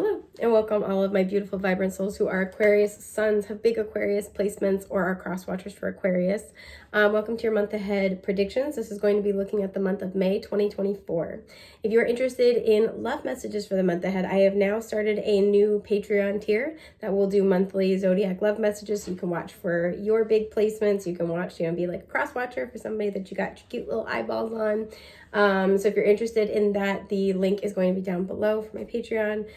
Hello and welcome all of my beautiful vibrant souls who are Aquarius suns, have big Aquarius placements, or are cross watchers for Aquarius. Welcome to your month ahead predictions. This is going to be looking at the month of May 2024. If you are interested in love messages for the month ahead, I have now started a new Patreon tier that will do monthly zodiac love messages. So you can watch for your big placements. You can watch, be like a cross watcher for somebody that you got your cute little eyeballs on. So if you're interested in that, the link is going to be down below for my Patreon.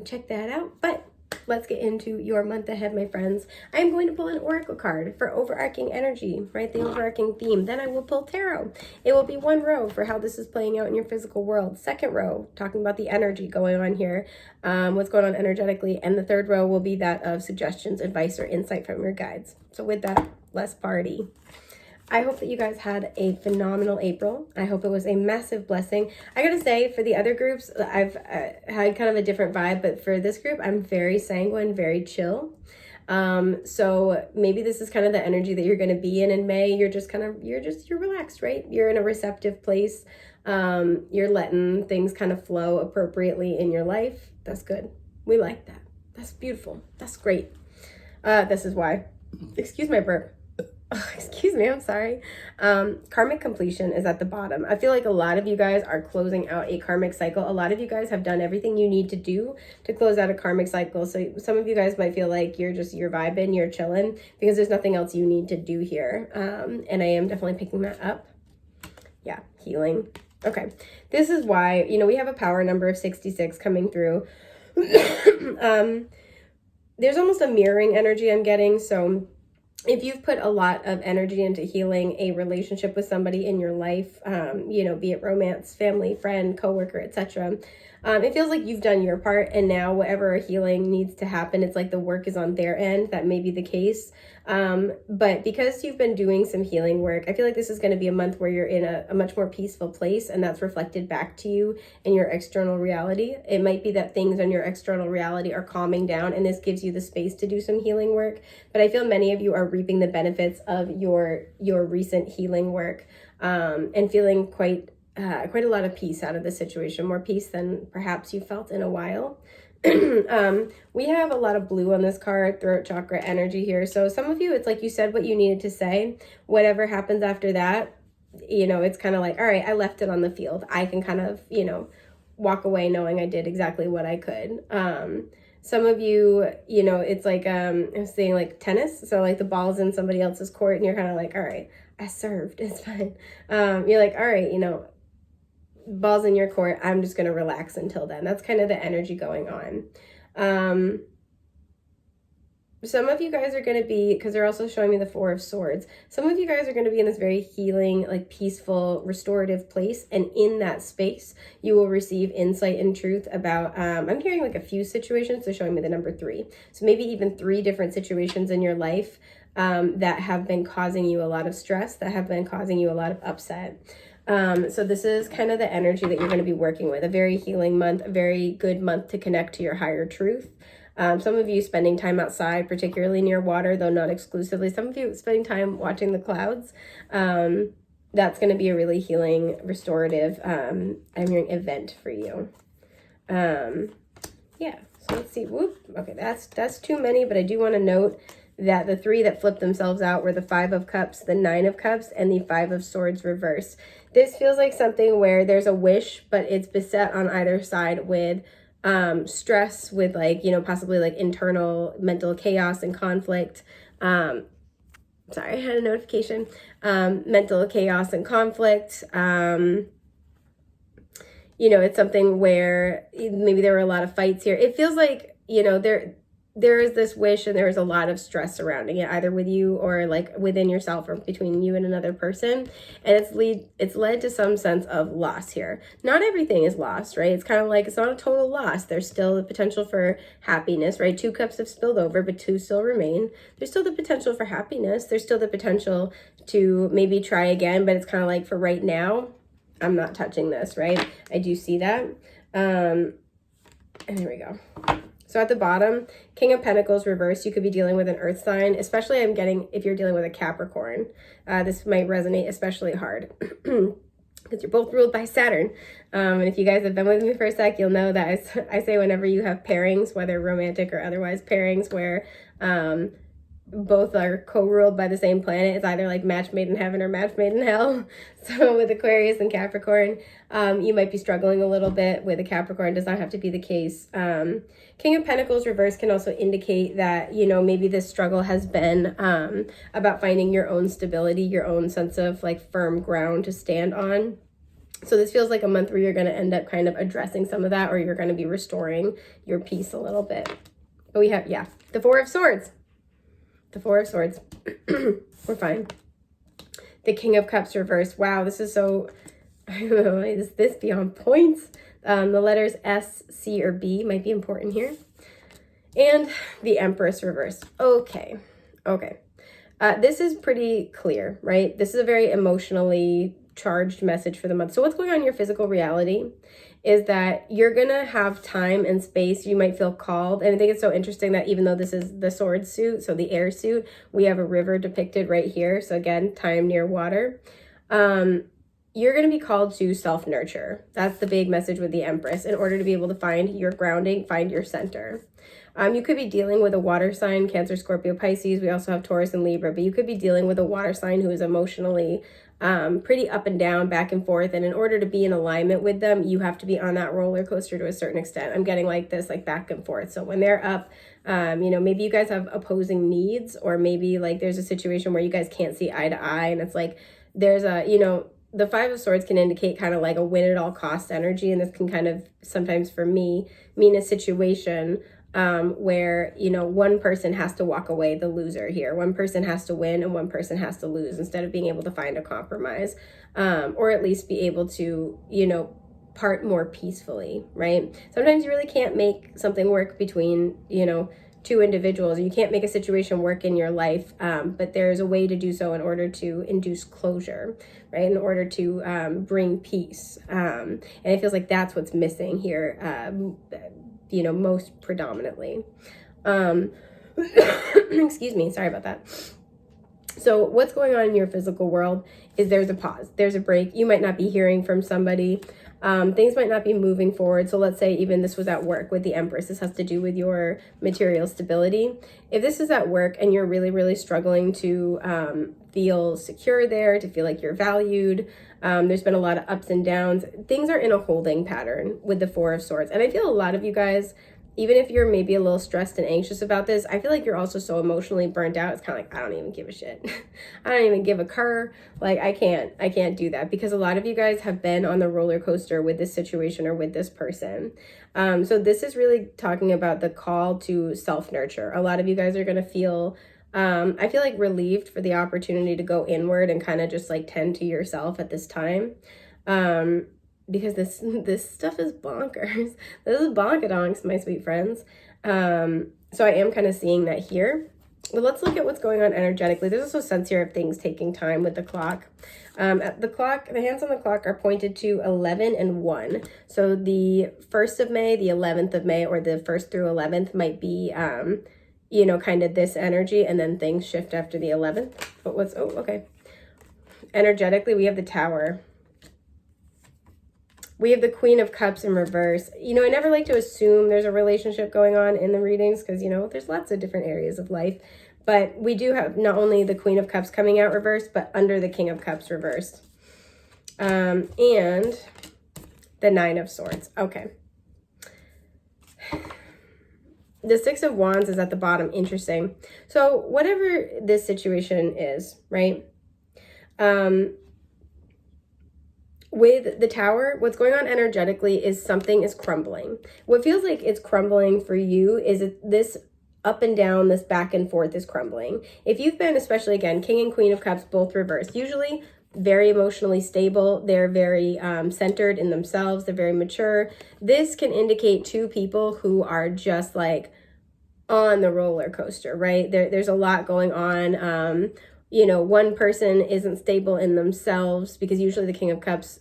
Check that out. But let's get into your month ahead, my friends. I'm going to pull an oracle card for overarching energy, right? The overarching theme. Then I will pull tarot. It will be one row for how this is playing out in your physical world. Second row, talking about the energy going on here, what's going on energetically. And the third row will be that of suggestions, advice, or insight from your guides. So with that, let's party. I hope that you guys had a phenomenal April. I hope it was a massive blessing. I gotta say, for the other groups, I've had kind of a different vibe, but for this group, I'm very sanguine, very chill. So maybe this is kind of the energy that you're gonna be in May. You're relaxed, right? You're in a receptive place. You're letting things kind of flow appropriately in your life. That's good. We like that. That's beautiful. That's great. This is why. Excuse my burp. Oh, excuse me, I'm sorry. Karmic completion is at the bottom. I feel like a lot of you guys are closing out a karmic cycle. A lot of you guys have done everything you need to do to close out a karmic cycle. So some of you guys might feel like you're vibing, you're chilling, because there's nothing else you need to do here. And I am definitely picking that up. Yeah, healing. Okay, this is why, we have a power number of 66 coming through. There's almost a mirroring energy I'm getting, so if you've put a lot of energy into healing a relationship with somebody in your life, be it romance, family, friend, coworker, etc., it feels like you've done your part, and now whatever healing needs to happen, it's like the work is on their end. That may be the case. But because you've been doing some healing work, I feel like this is going to be a month where you're in a much more peaceful place, and that's reflected back to you in your external reality. It might be that things in your external reality are calming down, and this gives you the space to do some healing work. But I feel many of you are reaping the benefits of your recent healing work, and feeling quite a lot of peace out of the situation, more peace than perhaps you felt in a while. We have a lot of blue on this card, throat chakra energy here. So some of you, it's like you said what you needed to say. Whatever happens after that, it's kind of like, all right, I left it on the field. I can kind of, walk away knowing I did exactly what I could. Some of you, it's like, I was saying like tennis. So like the ball's in somebody else's court and you're kind of like, all right, I served, it's fine. You're like, all right, ball's in your court, I'm just going to relax until then. That's kind of the energy going on. Some of you guys are going to be, because they're also showing me the Four of Swords, some of you guys are going to be in this very healing, like peaceful, restorative place. And in that space, you will receive insight and truth about, I'm hearing like a few situations. They're showing me the number 3. So maybe even 3 different situations in your life that have been causing you a lot of stress, that have been causing you a lot of upset. So this is kind of the energy that you're going to be working with. A very healing month, a very good month to connect to your higher truth. Some of you spending time outside, particularly near water, though not exclusively. Some of you spending time watching the clouds. That's going to be a really healing, restorative, I'm hearing event for you. Yeah, so let's see. Whoop. Okay, that's too many, but I do want to note that the 3 that flipped themselves out were the 5 of Cups, the 9 of Cups, and the 5 of Swords reverse. This feels like something where there's a wish, but it's beset on either side with stress, with like, possibly like internal mental chaos and conflict. Sorry, I had a notification. Mental chaos and conflict. It's something where maybe there were a lot of fights here. It feels like, there is this wish and there is a lot of stress surrounding it, either with you or like within yourself or between you and another person. And it's led to some sense of loss here. Not everything is lost, right? It's kind of like, it's not a total loss. There's still the potential for happiness, right? 2 cups have spilled over, but 2 still remain. There's still the potential for happiness. There's still the potential to maybe try again, but it's kind of like, for right now, I'm not touching this, right? I do see that. And there we go. So at the bottom, King of Pentacles reversed, you could be dealing with an earth sign, especially I'm getting if you're dealing with a Capricorn. This might resonate especially hard. because you're both ruled by Saturn. And if you guys have been with me for a sec, you'll know that I say whenever you have pairings, whether romantic or otherwise pairings, where both are co-ruled by the same planet, it's either like match made in heaven or match made in hell. So with Aquarius and Capricorn, you might be struggling a little bit with a Capricorn. Does not have to be the case. King of Pentacles reverse can also indicate that, you know, maybe this struggle has been about finding your own stability, your own sense of like firm ground to stand on. So this feels like a month where you're going to end up kind of addressing some of that, or you're going to be restoring your peace a little bit. But we have, yeah, the Four of Swords. The Four of Swords. We're fine. The King of Cups reversed. Wow, this is so, I don't know, is this beyond points? The letters S, C, or B might be important here. And the Empress reversed. Okay. This is pretty clear, right? This is a very emotionally charged message for the month. So what's going on in your physical reality is that you're gonna have time and space. You might feel called. And I think it's so interesting that even though this is the sword suit, so the air suit, we have a river depicted right here. So again, time near water. You're going to be called to self-nurture. That's the big message with the Empress, in order to be able to find your grounding, find your center. You could be dealing with a water sign, Cancer, Scorpio, Pisces. We also have Taurus and Libra, but you could be dealing with a water sign who is emotionally pretty up and down, back and forth. And in order to be in alignment with them, you have to be on that roller coaster to a certain extent. I'm getting like this, like back and forth. So when they're up, you know, maybe you guys have opposing needs, or maybe like there's a situation where you guys can't see eye to eye. And it's like, there's a, you know, the Five of Swords can indicate kind of like a win at all cost energy. And this can kind of sometimes for me mean a situation where, you know, one person has to walk away the loser here. One person has to win and one person has to lose, instead of being able to find a compromise, or at least be able to, you know, part more peacefully, right? Sometimes you really can't make something work between, you know, two individuals. You can't make a situation work in your life, but there's a way to do so in order to induce closure, right? In order to bring peace. And it feels like that's what's missing here, you know, most predominantly. Excuse me, sorry about that. So what's going on in your physical world is there's a pause, there's a break. You might not be hearing from somebody. Things might not be moving forward. So let's say even this was at work with the Empress. This has to do with your material stability. If this is at work and you're really, really struggling to feel secure there, to feel like you're valued, there's been a lot of ups and downs. Things are in a holding pattern with the Four of Swords. And I feel a lot of you guys, even if you're maybe a little stressed and anxious about this, I feel like you're also so emotionally burnt out. It's kind of like, I don't even give a shit. I don't even give a cur. Like, I can't do that, because a lot of you guys have been on the roller coaster with this situation or with this person. So this is really talking about the call to self-nurture. A lot of you guys are going to feel, I feel like, relieved for the opportunity to go inward and kind of just like tend to yourself at this time. Because this stuff is bonkers. This is bonkadonks, my sweet friends. So I am kind of seeing that here. But let's look at what's going on energetically. There's also a sense here of things taking time with the clock. At the clock, the hands on the clock are pointed to 11 and 1. So the 1st of May, the 11th of May, or the 1st through 11th might be, you know, kind of this energy, and then things shift after the 11th. But okay. Energetically, we have the Tower. We have the Queen of Cups in reverse. You know, I never like to assume there's a relationship going on in the readings, because, you know, there's lots of different areas of life. But we do have not only the Queen of Cups coming out reversed, but under the King of Cups reversed. And the Nine of Swords. Okay. The Six of Wands is at the bottom. Interesting. So whatever this situation is, right? With the Tower, what's going on energetically is something is crumbling. What feels like it's crumbling for you is this up and down, this back and forth is crumbling. If you've been, especially again, King and Queen of Cups, both reversed, usually very emotionally stable. They're very centered in themselves. They're very mature. This can indicate two people who are just like on the roller coaster, right? There's a lot going on. You know, one person isn't stable in themselves, because usually the King of Cups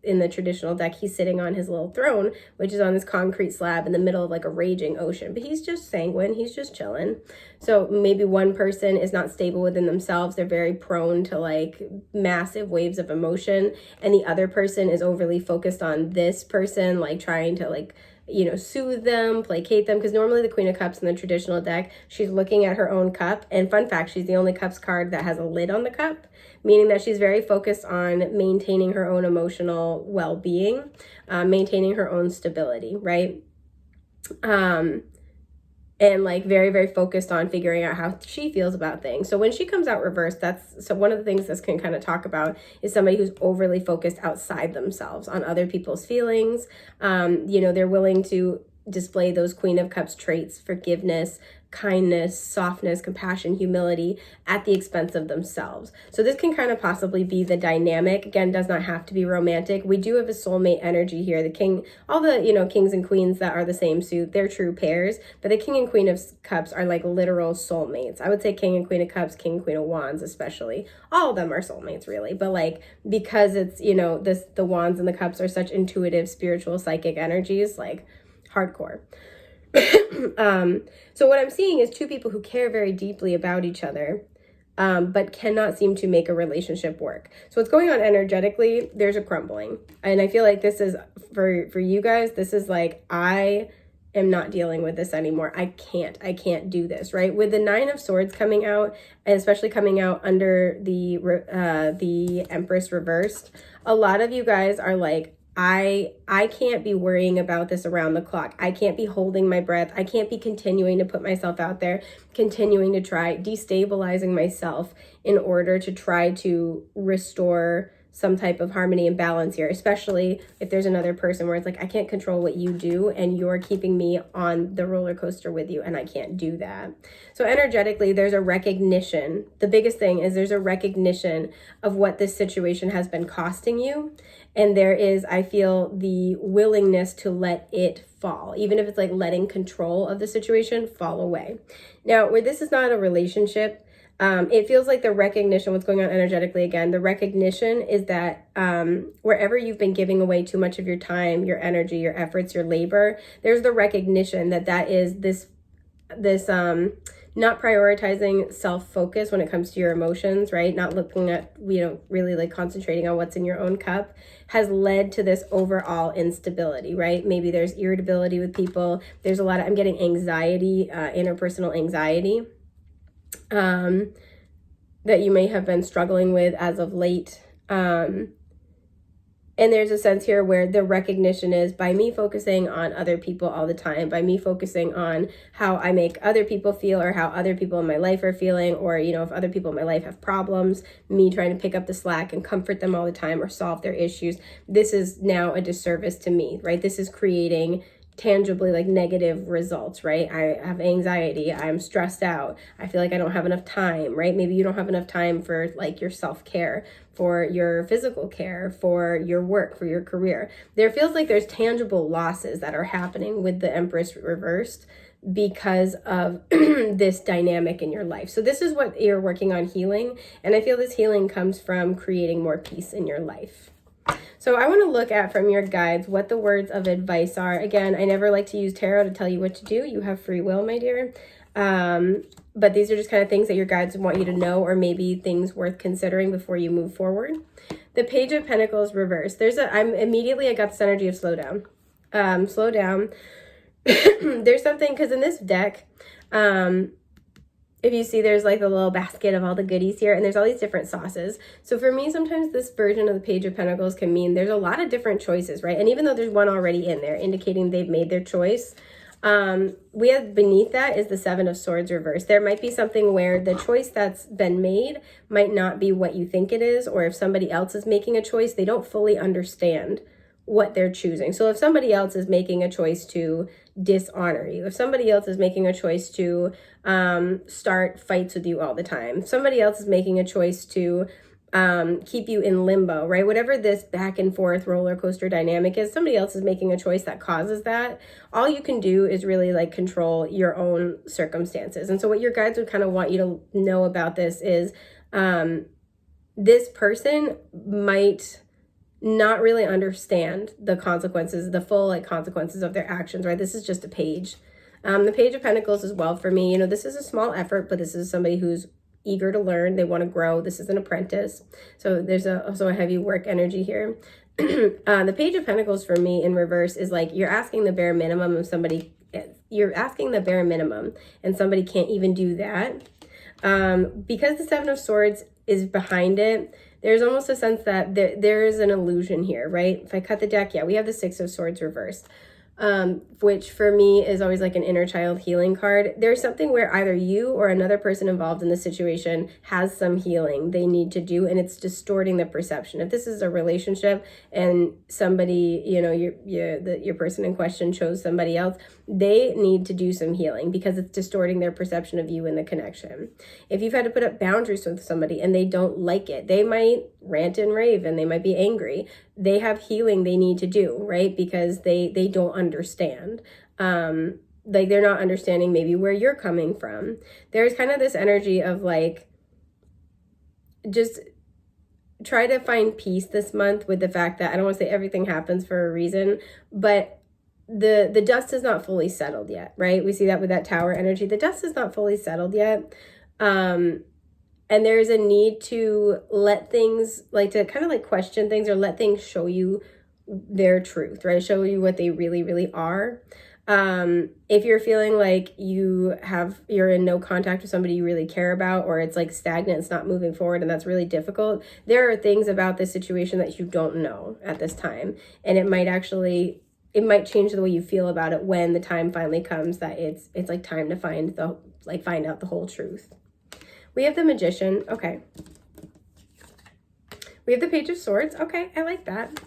in the traditional deck, he's sitting on his little throne, which is on this concrete slab in the middle of like a raging ocean, but he's just sanguine, he's just chilling. So maybe one person is not stable within themselves, they're very prone to like massive waves of emotion, and the other person is overly focused on this person, like trying to like, you know, soothe them, placate them, because normally the Queen of Cups in the traditional deck, she's looking at her own cup, and fun fact, she's the only cups card that has a lid on the cup, meaning that she's very focused on maintaining her own emotional well-being, maintaining her own stability, right? And like very, very focused on figuring out how she feels about things. So when she comes out reversed, so one of the things this can kind of talk about is somebody who's overly focused outside themselves on other people's feelings. You know, they're willing to display those Queen of Cups traits, forgiveness, kindness, softness, compassion, humility at the expense of themselves. So this can kind of possibly be the dynamic. Again, does not have to be romantic. We do have a soulmate energy here. The king, all the, you know, kings and queens that are the same suit, they're true pairs, but the king and queen of cups are like literal soulmates. I would say king and queen of cups, king and queen of wands especially. All of them are soulmates really, but like because it's, you know, the wands and the cups are such intuitive, spiritual, psychic energies, like hardcore. So what I'm seeing is two people who care very deeply about each other, but cannot seem to make a relationship work. So what's going on energetically, there's a crumbling. And I feel like this is, for you guys, this is like, I am not dealing with this anymore. I can't do this, right? With the Nine of Swords coming out, and especially coming out under the Empress reversed, a lot of you guys are like, I can't be worrying about this around the clock. I can't be holding my breath. I can't be continuing to put myself out there, continuing to try destabilizing myself in order to try to restore some type of harmony and balance here, especially if there's another person where it's like, I can't control what you do and you're keeping me on the roller coaster with you and I can't do that. So energetically, there's a recognition. The biggest thing is there's a recognition of what this situation has been costing you. And there is, I feel, the willingness to let it fall, even if it's like letting control of the situation fall away. Now, where this is not a relationship, it feels like the recognition, what's going on energetically again, the recognition is that wherever you've been giving away too much of your time, your energy, your efforts, your labor, there's the recognition that that is this not prioritizing self-focus when it comes to your emotions, right? Not looking at, you know, really like concentrating on what's in your own cup has led to this overall instability, right? Maybe there's irritability with people. There's a lot of, I'm getting anxiety, interpersonal anxiety, that you may have been struggling with as of late. And there's a sense here where the recognition is by me focusing on other people all the time, by me focusing on how I make other people feel or how other people in my life are feeling, or, you know, if other people in my life have problems, me trying to pick up the slack and comfort them all the time or solve their issues. This is now a disservice to me, right? This is creating tangibly like negative results, right? I have anxiety, I'm stressed out, I feel like I don't have enough time, right? Maybe you don't have enough time for like your self-care, for your physical care, for your work, for your career. There feels like there's tangible losses that are happening with the Empress reversed because of this dynamic in your life. So this is what you're working on healing, and I feel this healing comes from creating more peace in your life. So I want to look at from your guides what the words of advice are. Again, I never like to use tarot to tell you what to do. You have free will, my dear. But these are just kind of things that your guides want you to know, or maybe things worth considering before you move forward. The Page of Pentacles reversed. I got this energy of slow down. Slow down. There's something, because in this deck, if you see, there's like a little basket of all the goodies here, and there's all these different sauces. So for me, sometimes this version of the Page of Pentacles can mean there's a lot of different choices, right? And even though there's one already in there indicating they've made their choice, we have beneath that is the Seven of Swords reversed. There might be something where the choice that's been made might not be what you think it is, or if somebody else is making a choice, they don't fully understand what they're choosing. So if somebody else is making a choice to dishonor you, if somebody else is making a choice to start fights with you all the time, if somebody else is making a choice to keep you in limbo, right? Whatever this back and forth roller coaster dynamic is, somebody else is making a choice that causes that. All you can do is really like control your own circumstances. And so what your guides would kind of want you to know about this is this person might not really understand the consequences, the full like consequences of their actions, right? This is just a page. The Page of Pentacles as well for me, you know, this is a small effort, but this is somebody who's eager to learn. They want to grow. This is an apprentice. So there's also a heavy work energy here. The Page of Pentacles for me in reverse is like you're asking the bare minimum of somebody. You're asking the bare minimum and somebody can't even do that. Because the Seven of Swords is behind it, there's almost a sense that there is an illusion here, right? If I cut the deck, yeah, we have the Six of Swords reversed. Which for me is always like an inner child healing card. There's something where either you or another person involved in the situation has some healing they need to do, and it's distorting the perception. If this is a relationship and somebody, you know, your person in question chose somebody else, they need to do some healing because it's distorting their perception of you and the connection. If you've had to put up boundaries with somebody and they don't like it, they might rant and rave and they might be angry. They have healing they need to do, right? Because they don't understand. Like they're not understanding maybe where you're coming from. There's kind of this energy of like, just try to find peace this month with the fact that I don't want to say everything happens for a reason, but the dust is not fully settled yet, right? We see that with that Tower energy. The dust is not fully settled yet. And there's a need to let things, like to kind of like question things or let things show you their truth, right? Show you what they really, really are. If you're feeling like you're in no contact with somebody you really care about, or it's like stagnant, it's not moving forward, and that's really difficult, there are things about this situation that you don't know at this time. And it might change the way you feel about it when the time finally comes that it's like time to find out the whole truth. We have the Magician. Okay. We have the Page of Swords. Okay, I like that.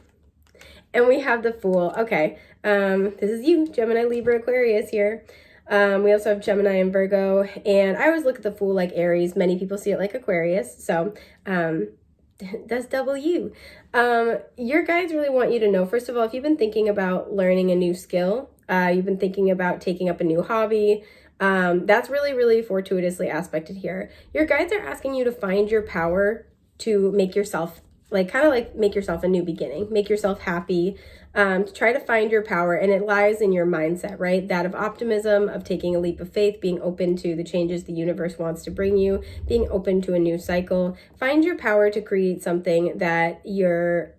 And we have the Fool. Okay. This is you, Gemini, Libra, Aquarius here. We also have Gemini and Virgo. And I always look at the Fool like Aries. Many people see it like Aquarius. So that's double you. Your guides really want you to know, first of all, if you've been thinking about learning a new skill, you've been thinking about taking up a new hobby, that's really, really fortuitously aspected here. Your guides are asking you to find your power to make yourself, make yourself a new beginning, make yourself happy, to try to find your power. And it lies in your mindset, right? That of optimism, of taking a leap of faith, being open to the changes the universe wants to bring you, being open to a new cycle. Find your power to create something that you're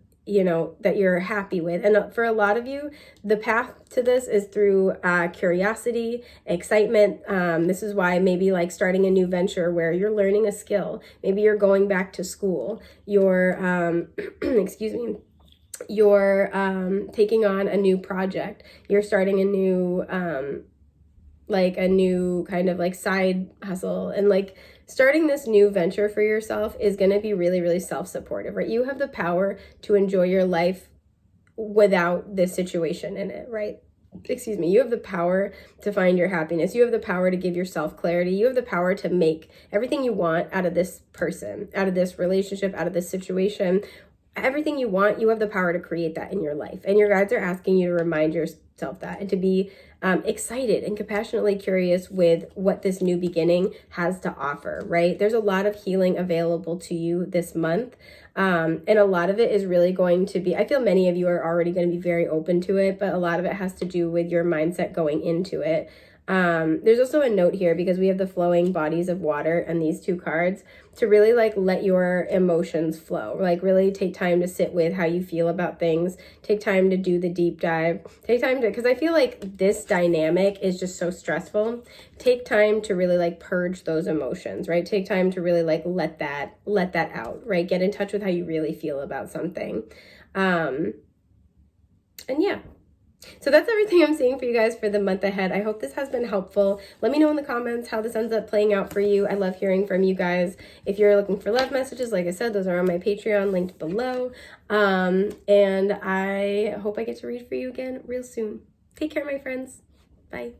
happy with. And for a lot of you, the path to this is through curiosity, excitement. This is why maybe like starting a new venture where you're learning a skill. Maybe you're going back to school. You're, excuse me, you're taking on a new project. You're starting a new, a new kind of like side hustle, and like starting this new venture for yourself is going to be really, really self-supportive, right? You have the power to enjoy your life without this situation in it, right? Excuse me. You have the power to find your happiness. You have the power to give yourself clarity. You have the power to make everything you want out of this person, out of this relationship, out of this situation. Everything you want, you have the power to create that in your life. And your guides are asking you to remind yourself that, and to be excited and compassionately curious with what this new beginning has to offer, right? There's a lot of healing available to you this month. And a lot of it is really going to be, I feel many of you are already going to be very open to it, but a lot of it has to do with your mindset going into it. There's also a note here, because we have the flowing bodies of water and these two cards, to really like let your emotions flow, like really take time to sit with how you feel about things, take time to do the deep dive, take time to, because I feel like this dynamic is just so stressful. Take time to really like purge those emotions, right? Take time to really like let that out, right? Get in touch with how you really feel about something. And yeah. So that's everything I'm seeing for you guys for the month ahead. I hope this has been helpful. Let me know in the comments how this ends up playing out for you. I love hearing from you guys. If you're looking for love messages, like I said, those are on my Patreon, linked below. And I hope I get to read for you again real soon. Take care, my friends. Bye.